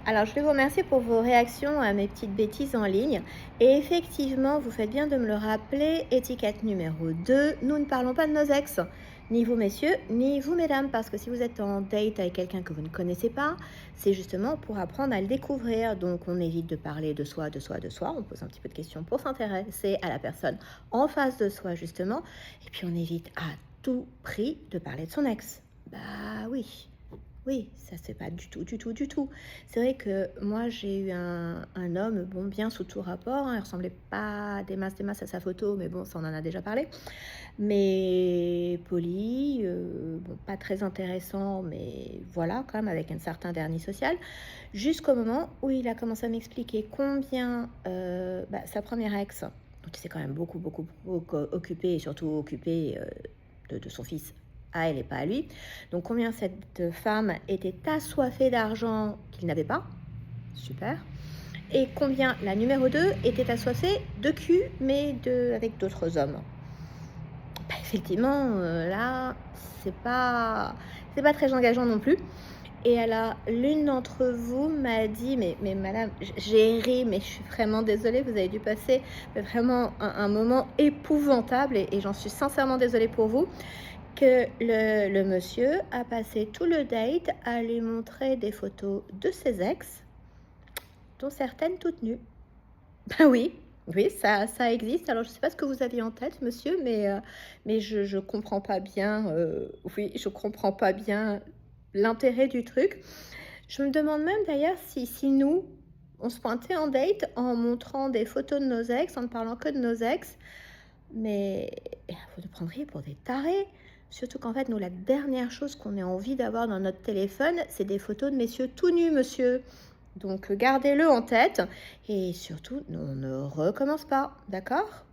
Alors, je vais vous remercier pour vos réactions à mes petites bêtises en ligne. Et effectivement, vous faites bien de me le rappeler. Étiquette numéro 2, nous ne parlons pas de nos ex. Ni vous, messieurs, ni vous, mesdames. Parce que si vous êtes en date avec quelqu'un que vous ne connaissez pas, c'est justement pour apprendre à le découvrir. Donc, on évite de parler de soi, de soi, de soi. On pose un petit peu de questions pour s'intéresser à la personne en face de soi, justement. Et puis, on évite à tout prix de parler de son ex. Bah oui. Oui, ça c'est pas du tout, du tout, du tout. C'est vrai que moi j'ai eu un homme, bon, bien sous tout rapport, hein, il ressemblait pas des masses à sa photo, mais bon, ça on en a déjà parlé. Mais poli, bon, pas très intéressant, mais voilà, quand même avec un certain vernis social. Jusqu'au moment où il a commencé à m'expliquer combien sa première ex, donc il s'est quand même beaucoup occupé, et surtout occupé de son fils à elle et pas à lui. Donc combien cette femme était assoiffée d'argent qu'il n'avait pas, super. Et combien la numéro 2 était assoiffée de cul, mais avec d'autres hommes. Bah, effectivement, là, c'est pas très engageant non plus. Et alors, l'une d'entre vous m'a dit, mais madame, j'ai ri, mais je suis vraiment désolée, vous avez dû passer vraiment un moment épouvantable et j'en suis sincèrement désolée pour vous, que le monsieur a passé tout le date à lui montrer des photos de ses ex, dont certaines toutes nues. Ben oui, oui, ça existe. Alors je ne sais pas ce que vous aviez en tête, monsieur, mais je comprends pas bien, oui, je comprends pas bien l'intérêt du truc. Je me demande même d'ailleurs si nous, on se pointait en date en montrant des photos de nos ex, en ne parlant que de nos ex, mais vous nous prendriez pour des tarés. Surtout qu'en fait, nous, la dernière chose qu'on ait envie d'avoir dans notre téléphone, c'est des photos de messieurs tout nus, monsieur. Donc, gardez-le en tête. Et surtout, on ne recommence pas, d'accord?